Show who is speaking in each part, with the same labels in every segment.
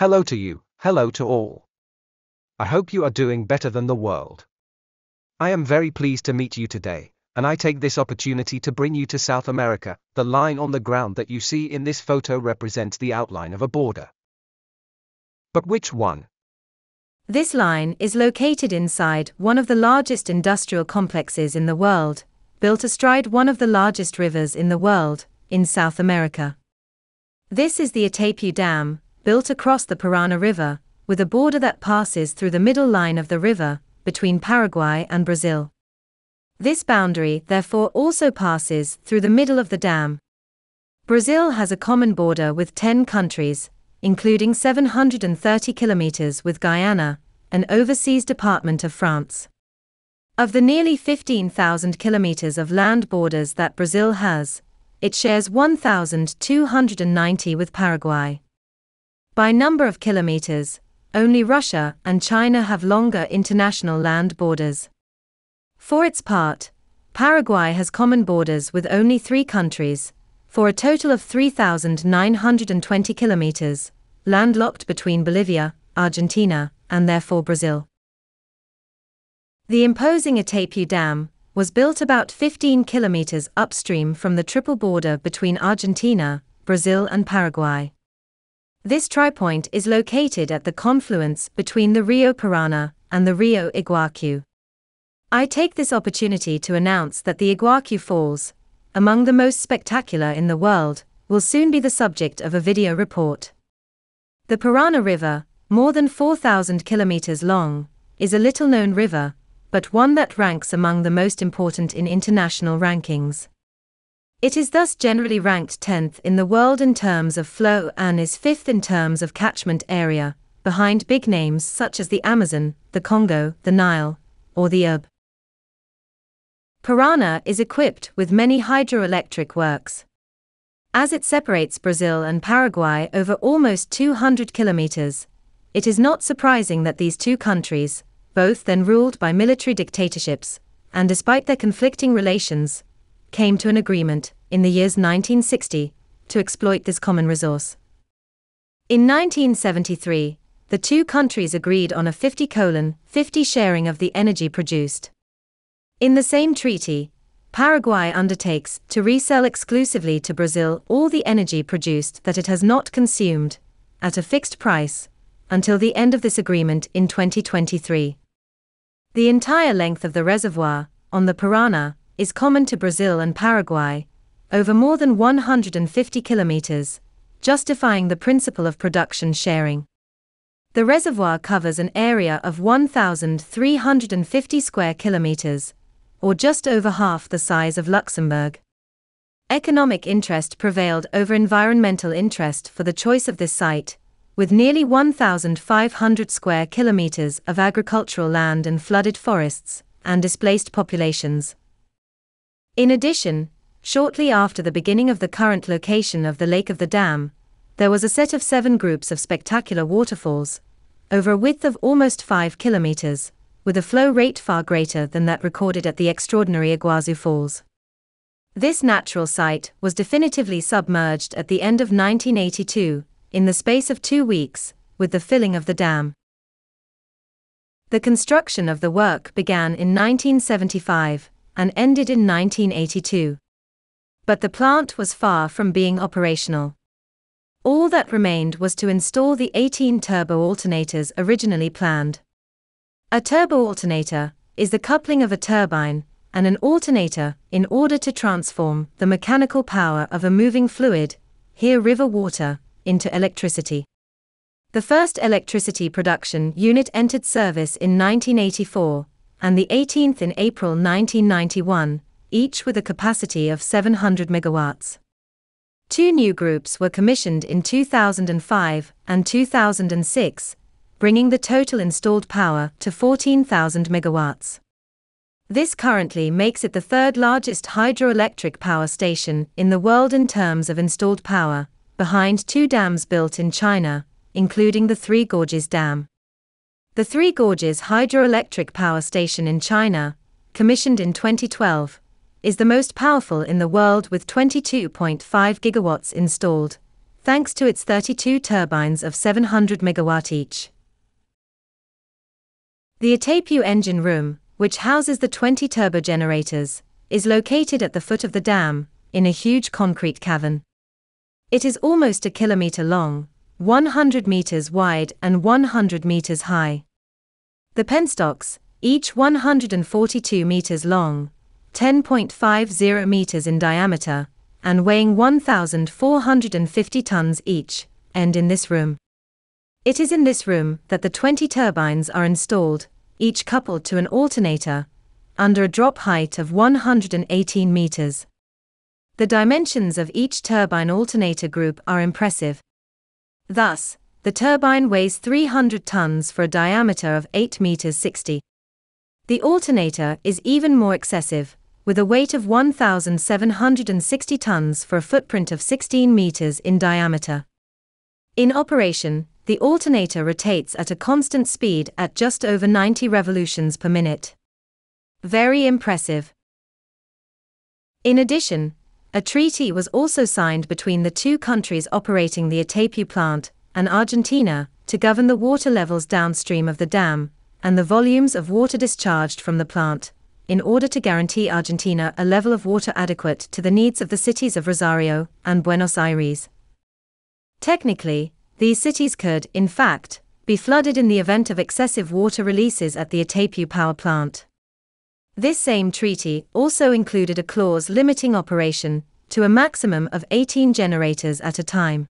Speaker 1: Hello to you, hello to all. I hope you are doing better than the world. I am very pleased to meet you today, and I take this opportunity to bring you to South America. The line on the ground that you see in this photo represents the outline of a border. But which one?
Speaker 2: This line is located inside one of the largest industrial complexes in the world, built astride one of the largest rivers in the world, in South America. This is the Itaipu Dam, built across the Paraná River, with a border that passes through the middle line of the river, between Paraguay and Brazil. This boundary therefore also passes through the middle of the dam. Brazil has a common border with 10 countries, including 730 kilometers with Guyana, an overseas department of France. Of the nearly 15,000 kilometers of land borders that Brazil has, it shares 1,290 with Paraguay. By number of kilometers, only Russia and China have longer international land borders. For its part, Paraguay has common borders with only 3 countries, for a total of 3,920 kilometers, landlocked between Bolivia, Argentina, and therefore Brazil. The imposing Itaipu Dam was built about 15 kilometers upstream from the triple border between Argentina, Brazil and Paraguay. This tripoint is located at the confluence between the Rio Paraná and the Rio Iguaçu. I take this opportunity to announce that the Iguaçu Falls, among the most spectacular in the world, will soon be the subject of a video report. The Paraná River, more than 4,000 kilometers long, is a little-known river, but one that ranks among the most important in international rankings. It is thus generally ranked 10th in the world in terms of flow and is 5th in terms of catchment area, behind big names such as the Amazon, the Congo, the Nile, or the Ub. Paraná is equipped with many hydroelectric works. As it separates Brazil and Paraguay over almost 200 kilometers, it is not surprising that these two countries, both then ruled by military dictatorships, and despite their conflicting relations, came to an agreement, in the years 1960, to exploit this common resource. In 1973, the two countries agreed on a 50/50 sharing of the energy produced. In the same treaty, Paraguay undertakes to resell exclusively to Brazil all the energy produced that it has not consumed, at a fixed price, until the end of this agreement in 2023. The entire length of the reservoir, on the Paraná, is common to Brazil and Paraguay, over more than 150 kilometers, justifying the principle of production sharing. The reservoir covers an area of 1,350 square kilometers, or just over half the size of Luxembourg. Economic interest prevailed over environmental interest for the choice of this site, with nearly 1,500 square kilometers of agricultural land and flooded forests, and displaced populations. In addition, shortly after the beginning of the current location of the Lake of the Dam, there was a set of 7 groups of spectacular waterfalls, over a width of almost 5 kilometers, with a flow rate far greater than that recorded at the extraordinary Iguaçu Falls. This natural site was definitively submerged at the end of 1982, in the space of 2 weeks, with the filling of the dam. The construction of the work began in 1975, and ended in 1982. But the plant was far from being operational. All that remained was to install the 18 turbo-alternators originally planned. A turbo-alternator is the coupling of a turbine and an alternator in order to transform the mechanical power of a moving fluid, here river water, into electricity. The first electricity production unit entered service in 1984, and the 18th in April 1991, each with a capacity of 700 megawatts. 2 new groups were commissioned in 2005 and 2006, bringing the total installed power to 14,000 megawatts. This currently makes it the 3rd largest hydroelectric power station in the world in terms of installed power, behind 2 dams built in China, including the Trois-Gorges Dam. The Trois-Gorges hydroelectric power station in China, commissioned in 2012, is the most powerful in the world with 22.5 gigawatts installed, thanks to its 32 turbines of 700 megawatt each. The Itaipu engine room, which houses the 20 turbogenerators, is located at the foot of the dam, in a huge concrete cavern. It is almost a kilometer long, 100 meters wide and 100 meters high. The penstocks, each 142 meters long, 10.50 meters in diameter, and weighing 1,450 tons each, end in this room. It is in this room that the 20 turbines are installed, each coupled to an alternator, under a drop height of 118 meters. The dimensions of each turbine alternator group are impressive. Thus, the turbine weighs 300 tons for a diameter of 8 meters 60. The alternator is even more excessive, with a weight of 1,760 tons for a footprint of 16 meters in diameter. In operation, the alternator rotates at a constant speed at just over 90 revolutions per minute. Very impressive. In addition, a treaty was also signed between the two countries operating the Itaipu plant and Argentina to govern the water levels downstream of the dam and the volumes of water discharged from the plant, in order to guarantee Argentina a level of water adequate to the needs of the cities of Rosario and Buenos Aires. Technically, these cities could, in fact, be flooded in the event of excessive water releases at the Itaipu power plant. This same treaty also included a clause limiting operation to a maximum of 18 generators at a time.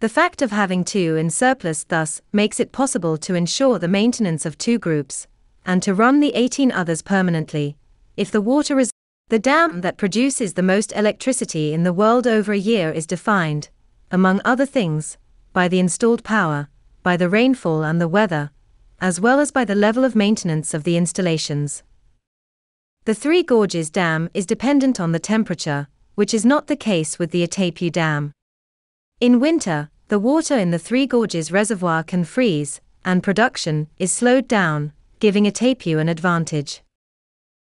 Speaker 2: The fact of having two in surplus thus makes it possible to ensure the maintenance of two groups, and to run the 18 others permanently, if the water is. The dam that produces the most electricity in the world over a year is defined, among other things, by the installed power, by the rainfall and the weather, as well as by the level of maintenance of the installations. The Trois-Gorges Dam is dependent on the temperature, which is not the case with the Itaipu Dam. In winter, the water in the Trois-Gorges reservoir can freeze, and production is slowed down, giving Itaipu an advantage.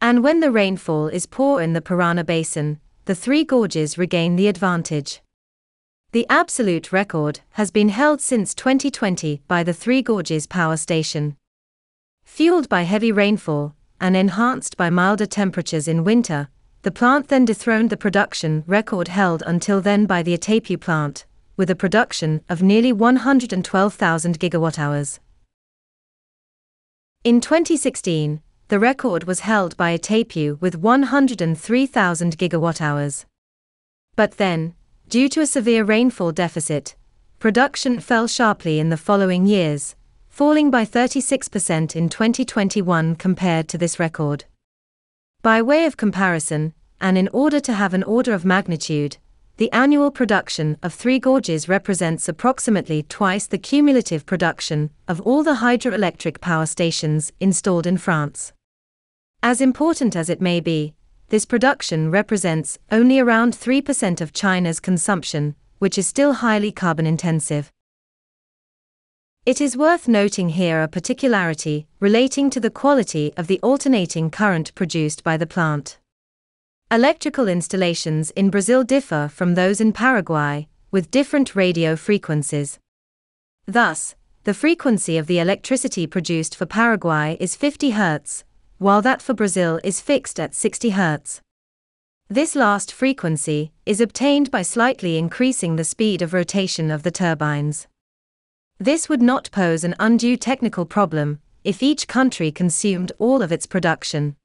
Speaker 2: And when the rainfall is poor in the Paraná Basin, the Trois-Gorges regain the advantage. The absolute record has been held since 2020 by the Trois-Gorges power station. Fueled by heavy rainfall, and enhanced by milder temperatures in winter, the plant then dethroned the production record held until then by the Itaipu plant, with a production of nearly 112,000 gigawatt-hours. In 2016, the record was held by Itaipu with 103,000 gigawatt-hours. But then, due to a severe rainfall deficit, production fell sharply in the following years, falling by 36% in 2021 compared to this record. By way of comparison, and in order to have an order of magnitude, the annual production of Trois-Gorges represents approximately twice the cumulative production of all the hydroelectric power stations installed in France. As important as it may be, this production represents only around 3% of China's consumption, which is still highly carbon-intensive. It is worth noting here a particularity relating to the quality of the alternating current produced by the plant. Electrical installations in Brazil differ from those in Paraguay, with different radio frequencies. Thus, the frequency of the electricity produced for Paraguay is 50 Hz, while that for Brazil is fixed at 60 Hz. This last frequency is obtained by slightly increasing the speed of rotation of the turbines. This would not pose an undue technical problem if each country consumed all of its production.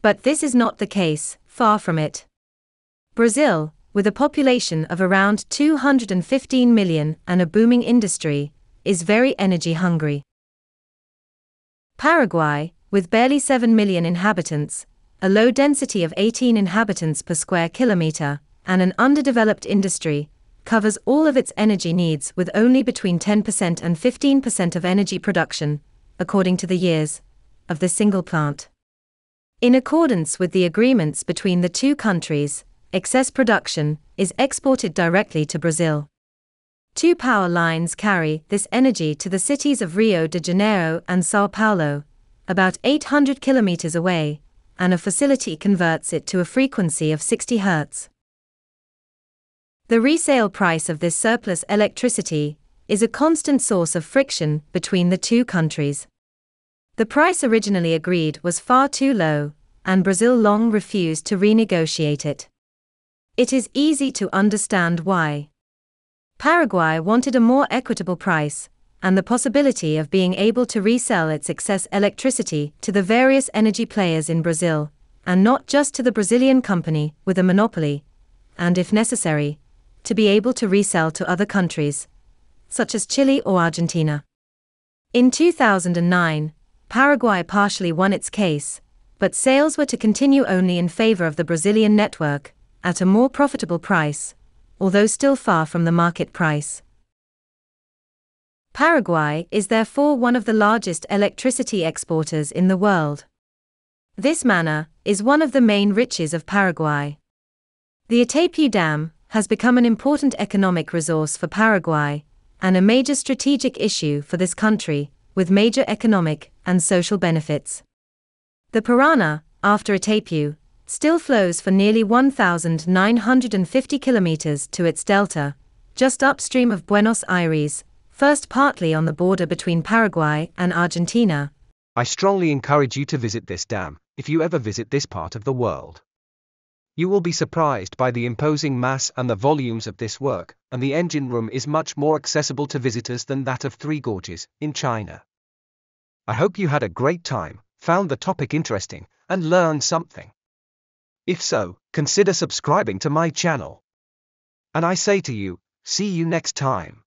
Speaker 2: But this is not the case, far from it. Brazil, with a population of around 215 million and a booming industry, is very energy hungry. Paraguay, with barely 7 million inhabitants, a low density of 18 inhabitants per square kilometer, and an underdeveloped industry, covers all of its energy needs with only between 10% and 15% of energy production, according to the years, of the single plant. In accordance with the agreements between the two countries, excess production is exported directly to Brazil. Two power lines carry this energy to the cities of Rio de Janeiro and São Paulo, about 800 kilometers away, and a facility converts it to a frequency of 60 Hz. The resale price of this surplus electricity is a constant source of friction between the two countries. The price originally agreed was far too low, and Brazil long refused to renegotiate it. It is easy to understand why. Paraguay wanted a more equitable price, and the possibility of being able to resell its excess electricity to the various energy players in Brazil, and not just to the Brazilian company with a monopoly, and if necessary, to be able to resell to other countries, such as Chile or Argentina. In 2009, Paraguay partially won its case, but sales were to continue only in favor of the Brazilian network, at a more profitable price, although still far from the market price. Paraguay is therefore one of the largest electricity exporters in the world. This manner is one of the main riches of Paraguay. The Itaipu Dam has become an important economic resource for Paraguay, and a major strategic issue for this country, with major economic and social benefits. The Paraná, after Itaipu, still flows for nearly 1,950 kilometers to its delta, just upstream of Buenos Aires, first partly on the border between Paraguay and Argentina.
Speaker 1: I strongly encourage you to visit this dam, if you ever visit this part of the world. You will be surprised by the imposing mass and the volumes of this work, and the engine room is much more accessible to visitors than that of Trois-Gorges, in China. I hope you had a great time, found the topic interesting, and learned something. If so, consider subscribing to my channel. And I say to you, see you next time.